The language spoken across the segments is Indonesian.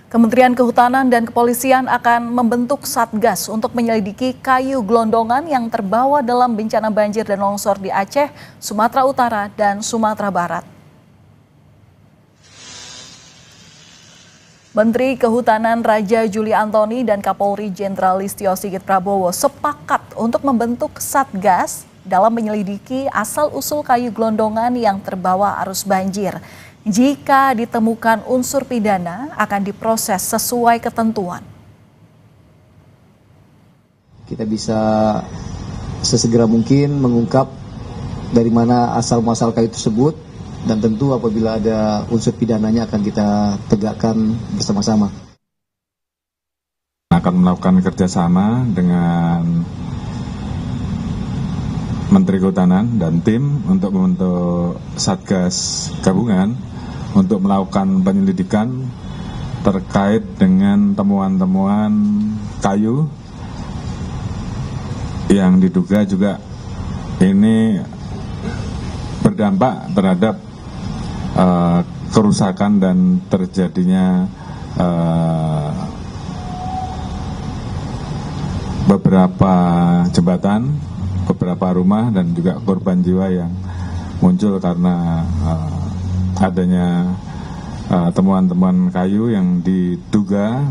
Kementerian Kehutanan dan Kepolisian akan membentuk Satgas untuk menyelidiki kayu gelondongan yang terbawa dalam bencana banjir dan longsor di Aceh, Sumatera Utara, dan Sumatera Barat. Menteri Kehutanan Raja Juli Antoni dan Kapolri Jenderal Listio Sigit Prabowo sepakat untuk membentuk Satgas dalam menyelidiki asal-usul kayu gelondongan yang terbawa arus banjir. Jika ditemukan unsur pidana, akan diproses sesuai ketentuan. Kita bisa sesegera mungkin mengungkap dari mana asal-muasal kayu tersebut, dan tentu apabila ada unsur pidananya akan kita tegakkan bersama-sama. Akan melakukan kerjasama dengan Menteri Kehutanan dan tim untuk membentuk Satgas Gabungan untuk melakukan penyelidikan terkait dengan temuan-temuan kayu yang diduga juga ini berdampak terhadap kerusakan dan terjadinya beberapa jembatan, beberapa rumah, dan juga korban jiwa yang muncul karena adanya temuan-temuan kayu yang diduga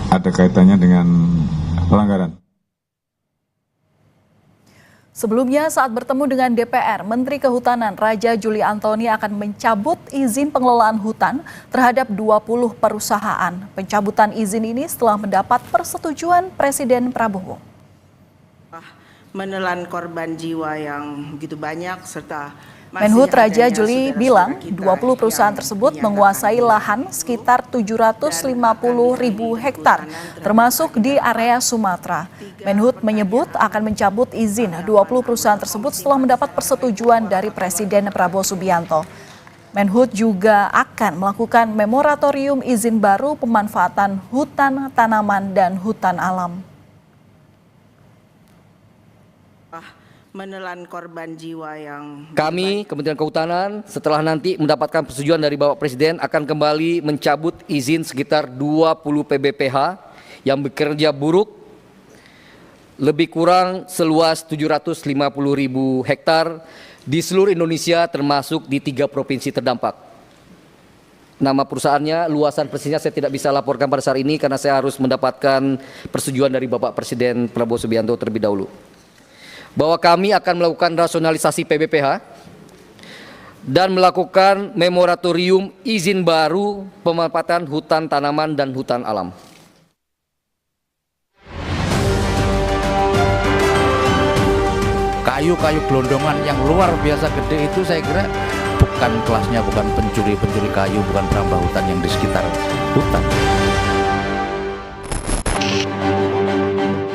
ada kaitannya dengan pelanggaran. Sebelumnya saat bertemu dengan DPR, Menteri Kehutanan Raja Juli Antoni akan mencabut izin pengelolaan hutan terhadap 20 perusahaan. Pencabutan izin ini setelah mendapat persetujuan Presiden Prabowo. Menelan korban jiwa yang begitu banyak serta Menhut Raja Juli bilang 20 perusahaan tersebut menguasai lahan sekitar 750.000 hektar, termasuk di area Sumatera. Menhut menyebut akan mencabut izin 20 perusahaan tersebut setelah mendapat persetujuan dari Presiden Prabowo Subianto. Menhut juga akan melakukan moratorium izin baru pemanfaatan hutan tanaman dan hutan alam. Menelan korban jiwa yang kami Kementerian Kehutanan setelah nanti mendapatkan persetujuan dari Bapak Presiden akan kembali mencabut izin sekitar 20 PBPH yang bekerja buruk lebih kurang seluas 750.000 hektar di seluruh Indonesia, termasuk di 3 provinsi terdampak. Nama perusahaannya, luasan persisnya saya tidak bisa laporkan pada saat ini karena saya harus mendapatkan persetujuan dari Bapak Presiden Prabowo Subianto terlebih dahulu. Bahwa kami akan melakukan rasionalisasi PBPH dan melakukan moratorium izin baru pemanfaatan hutan tanaman dan hutan alam. Kayu-kayu gelondongan yang luar biasa gede itu saya kira bukan kelasnya, bukan pencuri kayu, bukan perambah hutan yang di sekitar hutan.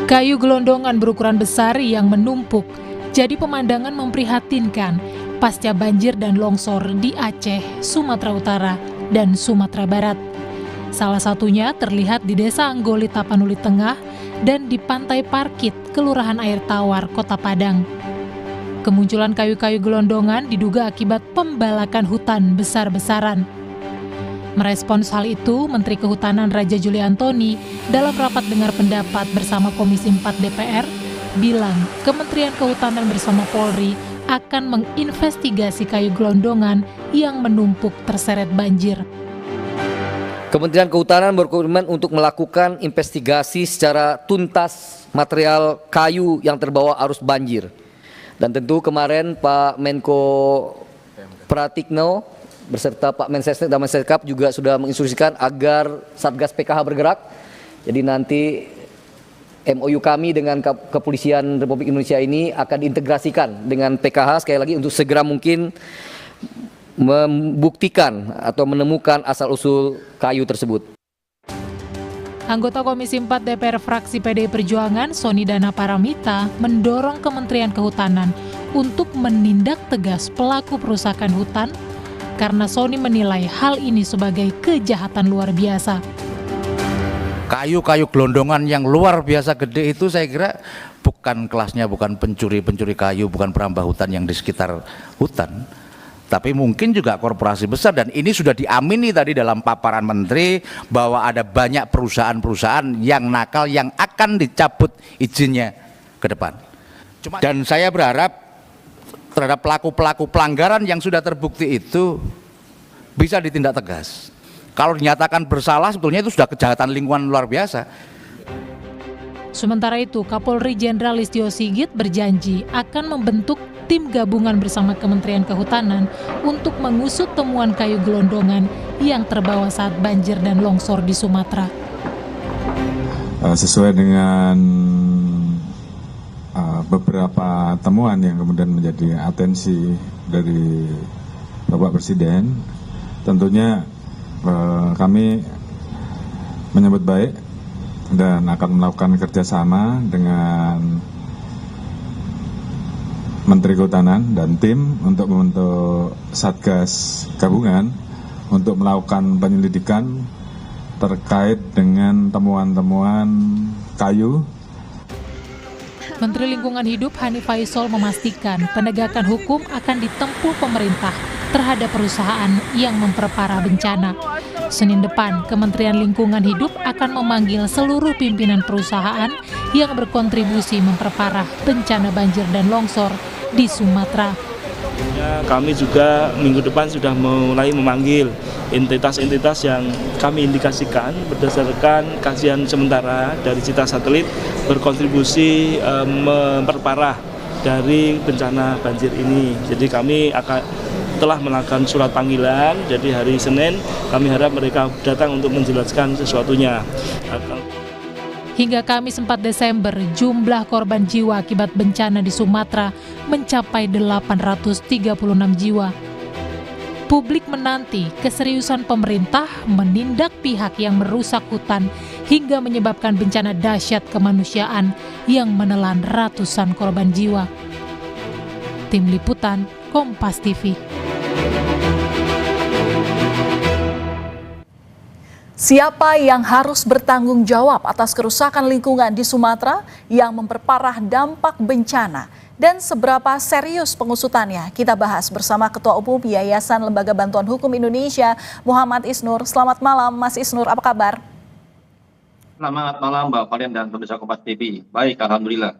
Kayu gelondongan berukuran besar yang menumpuk jadi pemandangan memprihatinkan pasca banjir dan longsor di Aceh, Sumatera Utara, dan Sumatera Barat. Salah satunya terlihat di Desa Anggoli Tapanuli Tengah dan di Pantai Parkit, Kelurahan Air Tawar, Kota Padang. Kemunculan kayu-kayu gelondongan diduga akibat pembalakan hutan besar-besaran. Merespons hal itu, Menteri Kehutanan Raja Juli Antoni dalam rapat dengar pendapat bersama Komisi 4 DPR bilang Kementerian Kehutanan bersama Polri akan menginvestigasi kayu gelondongan yang menumpuk terseret banjir. Kementerian Kehutanan berkomitmen untuk melakukan investigasi secara tuntas material kayu yang terbawa arus banjir. Dan tentu kemarin Pak Menko Pratikno beserta Pak Mensesnek dan Mensekap juga sudah menginstruksikan agar Satgas PKH bergerak. Jadi nanti MOU kami dengan Kepolisian Republik Indonesia ini akan diintegrasikan dengan PKH sekali lagi untuk segera mungkin membuktikan atau menemukan asal-usul kayu tersebut. Anggota Komisi 4 DPR fraksi PDI Perjuangan, Soni Dana Paramita, mendorong Kementerian Kehutanan untuk menindak tegas pelaku perusakan hutan karena Soni menilai hal ini sebagai kejahatan luar biasa. Kayu-kayu gelondongan yang luar biasa gede itu saya kira bukan kelasnya, bukan pencuri kayu, bukan perambah hutan yang di sekitar hutan. tapi mungkin juga korporasi besar, dan ini sudah diamini tadi dalam paparan menteri bahwa ada banyak perusahaan-perusahaan yang nakal yang akan dicabut izinnya ke depan. Dan saya berharap terhadap pelaku-pelaku pelanggaran yang sudah terbukti itu bisa ditindak tegas. Kalau dinyatakan bersalah sebetulnya itu sudah kejahatan lingkungan luar biasa. Sementara itu, Kapolri Jenderal Listio Sigit berjanji akan membentuk tim gabungan bersama Kementerian Kehutanan untuk mengusut temuan kayu gelondongan yang terbawa saat banjir dan longsor di Sumatera. Sesuai dengan beberapa temuan yang kemudian menjadi atensi dari Bapak Presiden, tentunya kami menyambut baik dan akan melakukan kerjasama dengan Menteri Kehutanan dan tim untuk membentuk Satgas Gabungan untuk melakukan penyelidikan terkait dengan temuan-temuan kayu. Menteri Lingkungan Hidup Hanif Faisal memastikan penegakan hukum akan ditempuh pemerintah terhadap perusahaan yang memperparah bencana. Senin depan, Kementerian Lingkungan Hidup akan memanggil seluruh pimpinan perusahaan yang berkontribusi memperparah bencana banjir dan longsor di Sumatera. Kami juga minggu depan sudah mulai memanggil entitas-entitas yang kami indikasikan berdasarkan kajian sementara dari Citra Satelit berkontribusi memperparah dari bencana banjir ini. Jadi kami telah melakukan surat panggilan, jadi hari Senin kami harap mereka datang untuk menjelaskan sesuatunya. Hingga Kamis 4 Desember, jumlah korban jiwa akibat bencana di Sumatera mencapai 836 jiwa. Publik menanti keseriusan pemerintah menindak pihak yang merusak hutan hingga menyebabkan bencana dahsyat kemanusiaan yang menelan ratusan korban jiwa. Tim Liputan, Kompas TV. Siapa yang harus bertanggung jawab atas kerusakan lingkungan di Sumatera yang memperparah dampak bencana dan seberapa serius pengusutannya? Kita bahas bersama Ketua Umum Yayasan Lembaga Bantuan Hukum Indonesia, Muhammad Isnur. Selamat malam, Mas Isnur, apa kabar? Selamat malam, Mbak Valen dan pemirsa Kompas TV. Baik, alhamdulillah.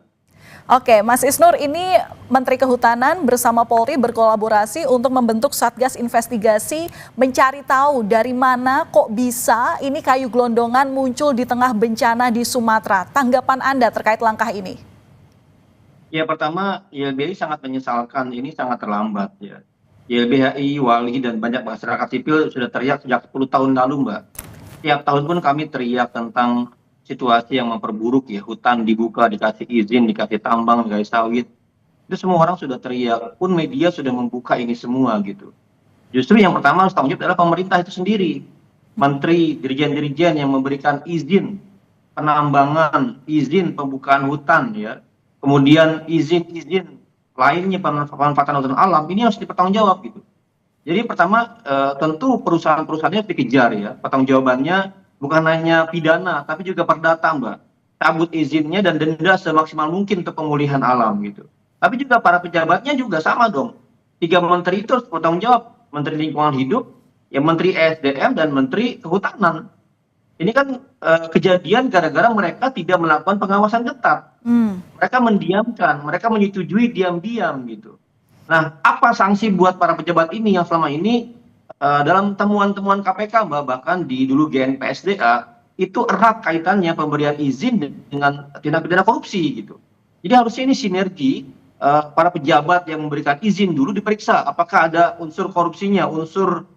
Oke, Mas Isnur, ini Menteri Kehutanan bersama Polri berkolaborasi untuk membentuk Satgas Investigasi mencari tahu dari mana kok bisa ini kayu gelondongan muncul di tengah bencana di Sumatera. Tanggapan Anda terkait langkah ini? Ya, pertama, YLBHI sangat menyesalkan, ini sangat terlambat ya. YLBHI, Wali, dan banyak masyarakat sipil sudah teriak sejak 10 tahun lalu, Mbak. Tiap tahun pun kami teriak tentang situasi yang memperburuk ya, hutan dibuka, dikasih izin, dikasih tambang, dikasih sawit. Itu semua orang sudah teriak, pun media sudah membuka ini semua gitu. Justru yang pertama harus tanggung jawab adalah pemerintah itu sendiri. Menteri, dirjen-dirjen yang memberikan izin penambangan, izin pembukaan hutan ya. Kemudian izin-izin lainnya pemanfaatan hutan alam, ini harus dipertanggungjawab gitu. Jadi pertama tentu perusahaan-perusahaannya harus dikejar ya, pertanggungjawabannya bukan hanya pidana, tapi juga perdata, Mbak. Cabut izinnya dan denda semaksimal mungkin untuk pemulihan alam gitu. Tapi juga para pejabatnya juga sama dong. 3 menteri itu harus bertanggung jawab. Menteri Lingkungan Hidup, ya Menteri ESDM, dan Menteri Kehutanan. Ini kan kejadian gara-gara mereka tidak melakukan pengawasan ketat. Mereka mendiamkan, mereka menyetujui diam-diam gitu. Nah, apa sanksi buat para pejabat ini yang selama ini dalam temuan-temuan KPK, Mbak, bahkan di dulu GNPSDA, itu erat kaitannya pemberian izin dengan tindak pidana korupsi gitu. Jadi harusnya ini sinergi para pejabat yang memberikan izin dulu diperiksa apakah ada unsur korupsinya, unsur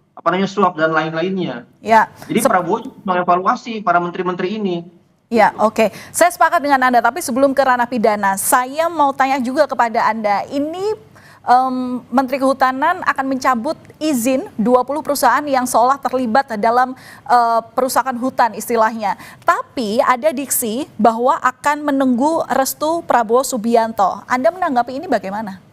suap dan lain-lainnya. Ya. Jadi Prabowo mengevaluasi para menteri-menteri ini. Ya, oke. Saya sepakat dengan Anda, tapi sebelum ke ranah pidana, saya mau tanya juga kepada Anda. Ini Menteri Kehutanan akan mencabut izin 20 perusahaan yang seolah terlibat dalam perusakan hutan istilahnya. Tapi ada diksi bahwa akan menunggu restu Prabowo Subianto. Anda menanggapi ini bagaimana?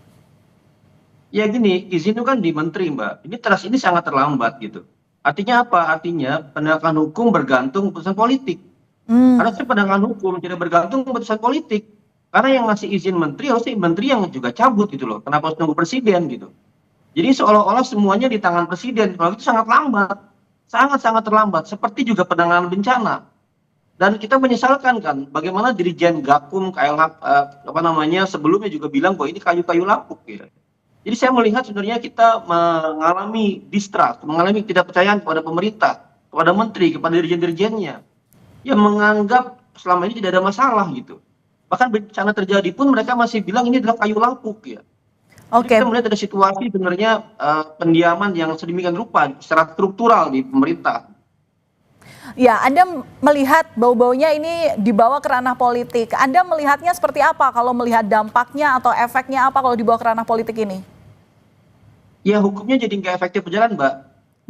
Ya gini, izin itu kan di menteri, Mbak. Ini sangat terlambat gitu. Artinya apa? Artinya penegakan hukum bergantung putusan politik. Harusnya penegakan hukum tidak bergantung putusan politik. Karena yang ngasih izin menteri harusnya menteri yang juga cabut gitu loh. Kenapa harus nunggu presiden gitu? Jadi seolah-olah semuanya di tangan presiden. Kalau itu sangat lambat, sangat-sangat terlambat. Seperti juga penanganan bencana. Dan kita menyesalkan kan, bagaimana Dirjen Gakum KLH sebelumnya juga bilang bahwa ini kayu-kayu lapuk ya. Jadi saya melihat sebenarnya kita mengalami distrust, mengalami ketidakpercayaan kepada pemerintah, kepada menteri, kepada dirjen-dirjennya, yang menganggap selama ini tidak ada masalah gitu. Bahkan bencana terjadi pun mereka masih bilang ini adalah kayu lapuk ya. Oke. Kita melihat ada situasi sebenarnya pendiaman yang sedemikian rupa secara struktural di pemerintah. Ya, Anda melihat bau-baunya ini dibawa ke ranah politik. Anda melihatnya seperti apa kalau melihat dampaknya atau efeknya apa kalau dibawa ke ranah politik ini? Ya, hukumnya jadi nggak efektif berjalan, Mbak.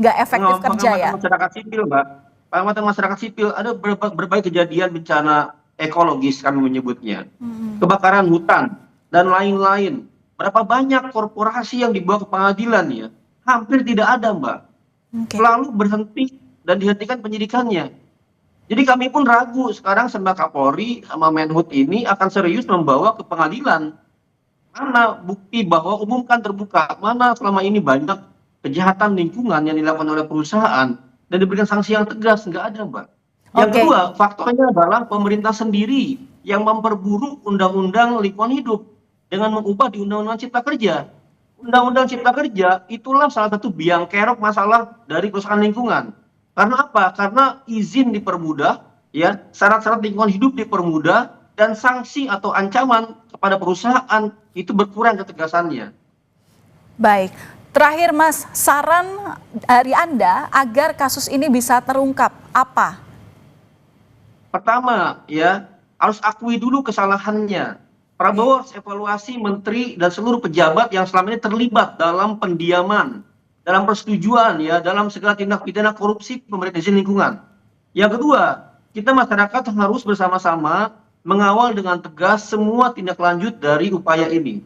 Nggak efektif kerja ya? Masyarakat sipil, Mbak. Pengamatan masyarakat sipil, ada berbagai kejadian bencana ekologis kami menyebutnya. Kebakaran hutan, dan lain-lain. Berapa banyak korporasi yang dibawa ke pengadilan ya? Hampir tidak ada, Mbak. Selalu berhenti dan dihentikan penyidikannya. Jadi kami pun ragu sekarang sama Kapolri, sama Menhut ini akan serius membawa ke pengadilan. Mana bukti bahwa umumkan terbuka, mana selama ini banyak kejahatan lingkungan yang dilakukan oleh perusahaan dan diberikan sanksi yang tegas, nggak ada, Mbak. Yang kedua, faktornya adalah pemerintah sendiri yang memperburuk undang-undang lingkungan hidup dengan mengubah di Undang-Undang Cipta Kerja. Undang-Undang Cipta Kerja itulah salah satu biang kerok masalah dari kerusakan lingkungan. Karena apa? Karena izin dipermudah, ya, syarat-syarat lingkungan hidup dipermudah, dan sanksi atau ancaman kepada perusahaan itu berkurang ketegasannya. Baik, terakhir Mas, saran dari Anda agar kasus ini bisa terungkap apa? Pertama, ya, harus akui dulu kesalahannya. Prabowo harus evaluasi menteri dan seluruh pejabat yang selama ini terlibat dalam pendiaman, dalam persetujuan, ya, dalam segala tindak pidana korupsi pemberian izin lingkungan. Yang kedua, kita masyarakat harus bersama-sama mengawal dengan tegas semua tindak lanjut dari upaya ini.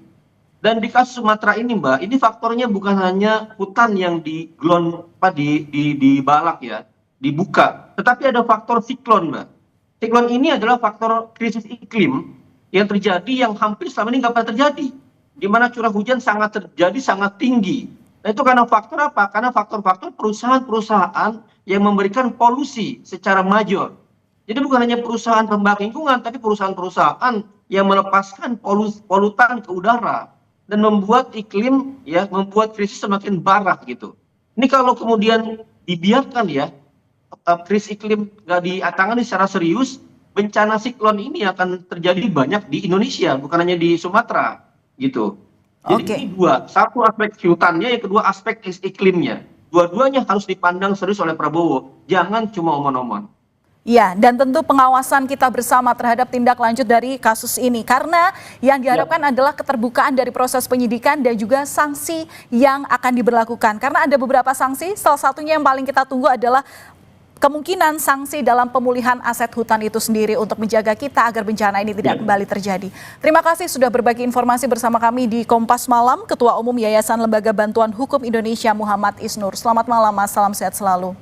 Dan di kasus Sumatera ini, Mbak, ini faktornya bukan hanya hutan yang dibalak ya, dibuka, tetapi ada faktor siklon, Mbak. Siklon ini adalah faktor krisis iklim yang terjadi yang hampir selama ini nggak pernah terjadi, di mana curah hujan sangat terjadi sangat tinggi. Nah, itu karena faktor apa? Karena faktor-faktor perusahaan-perusahaan yang memberikan polusi secara major. Jadi bukan hanya perusahaan pembakar lingkungan, tapi perusahaan-perusahaan yang melepaskan polutan ke udara dan membuat iklim, ya, membuat krisis semakin parah gitu. Ini kalau kemudian dibiarkan, ya, krisis iklim nggak ditangani secara serius, bencana siklon ini akan terjadi banyak di Indonesia, bukan hanya di Sumatera gitu. Jadi ini dua, satu aspek hutannya, yang kedua aspek iklimnya. Dua-duanya harus dipandang serius oleh Prabowo, jangan cuma omong-omong. Ya, dan tentu pengawasan kita bersama terhadap tindak lanjut dari kasus ini. Karena yang diharapkan adalah keterbukaan dari proses penyidikan dan juga sanksi yang akan diberlakukan. Karena ada beberapa sanksi, salah satunya yang paling kita tunggu adalah kemungkinan sanksi dalam pemulihan aset hutan itu sendiri untuk menjaga kita agar bencana ini tidak kembali terjadi. Terima kasih sudah berbagi informasi bersama kami di Kompas Malam, Ketua Umum Yayasan Lembaga Bantuan Hukum Indonesia Muhammad Isnur. Selamat malam Mas, salam sehat selalu.